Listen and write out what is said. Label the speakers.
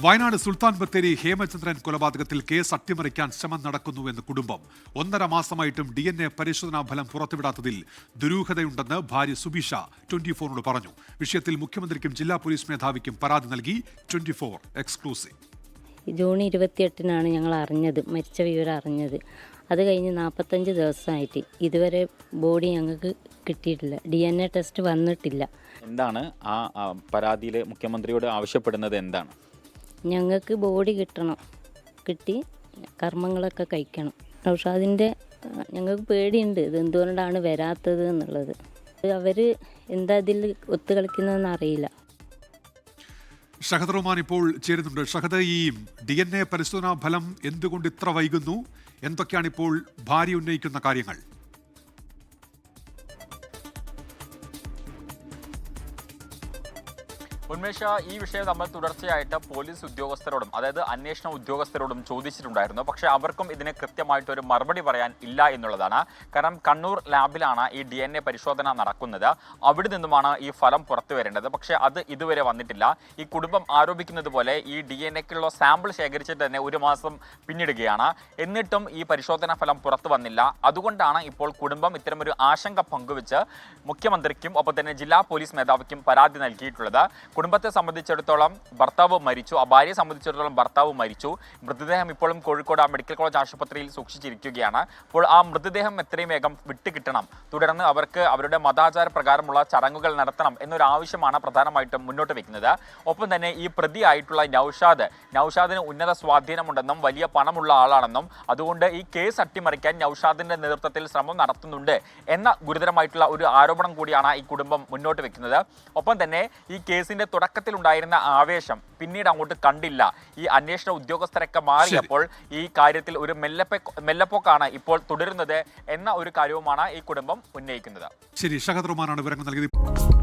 Speaker 1: വയനാട് സുൽത്താൻ ബത്തേരി ഹേമചന്ദ്രൻ കൊലപാതകത്തിൽ കേസ് അട്ടിമറിക്കാൻ ശ്രമം നടക്കുന്നുവെന്ന് കുടുംബം. 1.5 മാസമായിട്ടും DNA പരിശോധനാ ഫലം പുറത്തുവിടാത്തതിൽ ദുരൂഹതയുണ്ടെന്ന് ഭാര്യ സുബിഷ 24നോട് പറഞ്ഞു. വിഷയത്തിൽ മുഖ്യമന്ത്രിക്കും ജില്ലാ പോലീസ് മേധാവിക്കും പരാതി നൽകി. 24 എക്സ്ക്ലൂസീവ്.
Speaker 2: ജൂൺ 28-നാണ് ഞങ്ങൾ അറിഞ്ഞത്, മരിച്ച വിവരം അറിഞ്ഞത്. അത് കഴിഞ്ഞ് 45 ദിവസമായിട്ട് ഇതുവരെ ബോഡി ഞങ്ങൾക്ക് കിട്ടിയിട്ടില്ല. DNA ടെസ്റ്റ് വന്നിട്ടില്ല.
Speaker 3: എന്താണ് ആ പരാതിയിൽ മുഖ്യമന്ത്രിയോട് ആവശ്യപ്പെടുന്നത്? എന്താണ്?
Speaker 2: ഞങ്ങൾക്ക് ബോഡി കിട്ടണം, കിട്ടി കർമ്മങ്ങളൊക്കെ കഴിക്കണം. നൗഷാദിൻ്റെ ഞങ്ങൾക്ക് പേടിയുണ്ട്, ഇത് എന്തുകൊണ്ടാണ് വരാത്തത് എന്നുള്ളത്. അവർ എന്താ ഇതിൽ ഒത്തുകളിക്കുന്നതെന്ന് അറിയില്ല.
Speaker 1: ഷഹദ് റഹ്മാൻ ഇപ്പോൾ ചേരുന്നുണ്ട്. ഷഹദ്, ഈ DNA പരിശോധനാ ഫലം എന്തുകൊണ്ട് ഇത്ര വൈകുന്നു? എന്തൊക്കെയാണ് ഇപ്പോൾ ഭാര്യ ഉന്നയിക്കുന്ന കാര്യങ്ങൾ?
Speaker 4: ഉന്മേഷ, ഈ വിഷയം നമ്മൾ തുടർച്ചയായിട്ട് പോലീസ് ഉദ്യോഗസ്ഥരോടും, അതായത് അന്വേഷണ ഉദ്യോഗസ്ഥരോടും ചോദിച്ചിട്ടുണ്ടായിരുന്നു. പക്ഷേ അവർക്കും ഇതിന് കൃത്യമായിട്ടൊരു മറുപടി പറയാൻ ഇല്ല എന്നുള്ളതാണ്. കാരണം കണ്ണൂർ ലാബിലാണ് ഈ DNA പരിശോധന നടക്കുന്നത്. അവിടെ നിന്നുമാണ് ഈ ഫലം പുറത്തു വരേണ്ടത്. പക്ഷേ അത് ഇതുവരെ വന്നിട്ടില്ല. ഈ കുടുംബം ആരോപിക്കുന്നത് പോലെ ഈ DNAക്കുള്ള സാമ്പിൾ ശേഖരിച്ചിട്ട് തന്നെ 1 മാസം പിന്നിടുകയാണ്. എന്നിട്ടും ഈ പരിശോധനാ ഫലം പുറത്തു വന്നില്ല. അതുകൊണ്ടാണ് ഇപ്പോൾ കുടുംബം ഇത്തരമൊരു ആശങ്ക പങ്കുവെച്ച് മുഖ്യമന്ത്രിക്കും ഒപ്പം തന്നെ ജില്ലാ പോലീസ് മേധാവിക്കും പരാതി നൽകിയിട്ടുള്ളത്. കുടുംബത്തെ സംബന്ധിച്ചിടത്തോളം ഭർത്താവ് മരിച്ചു, ആ ഭാര്യയെ സംബന്ധിച്ചിടത്തോളം ഭർത്താവ് മരിച്ചു. മൃതദേഹം ഇപ്പോഴും കോഴിക്കോട് മെഡിക്കൽ കോളേജ് ആശുപത്രിയിൽ സൂക്ഷിച്ചിരിക്കുകയാണ്. അപ്പോൾ ആ മൃതദേഹം എത്രയും വേഗം വിട്ടുകിട്ടണം. തുടർന്ന് അവർക്ക് അവരുടെ മതാചാര പ്രകാരമുള്ള ചടങ്ങുകൾ നടത്തണം എന്നൊരാവശ്യമാണ് പ്രധാനമായിട്ടും മുന്നോട്ട് വെക്കുന്നത്. ഒപ്പം തന്നെ ഈ പ്രതിയായിട്ടുള്ള നൗഷാദിന് ഉന്നത സ്വാധീനമുണ്ടെന്നും വലിയ പണമുള്ള ആളാണെന്നും അതുകൊണ്ട് ഈ കേസ് അട്ടിമറിക്കാൻ നൗഷാദിന്റെ നേതൃത്വത്തിൽ ശ്രമം നടത്തുന്നുണ്ട് എന്ന ഗുരുതരമായിട്ടുള്ള ഒരു ആരോപണം കൂടിയാണ് ഈ കുടുംബം മുന്നോട്ട് വെക്കുന്നത്. ഒപ്പം തന്നെ ഈ കേസിന്റെ തുടക്കത്തിലുണ്ടായിരുന്ന ആവേശം പിന്നീട് അങ്ങോട്ട് കണ്ടില്ല. ഈ അന്വേഷണ ഉദ്യോഗസ്ഥരൊക്കെ മാറിയപ്പോൾ ഈ കാര്യത്തിൽ ഒരു മെല്ലപ്പോക്കാണ് ഇപ്പോൾ തുടരുന്നത് എന്ന ഒരു കാര്യവുമാണ് ഈ കുടുംബം ഉന്നയിക്കുന്നത്.
Speaker 1: ശരി, ഷഹദ് റഹ്മാനാണ് വിവരങ്ങൾ നൽകിയത്.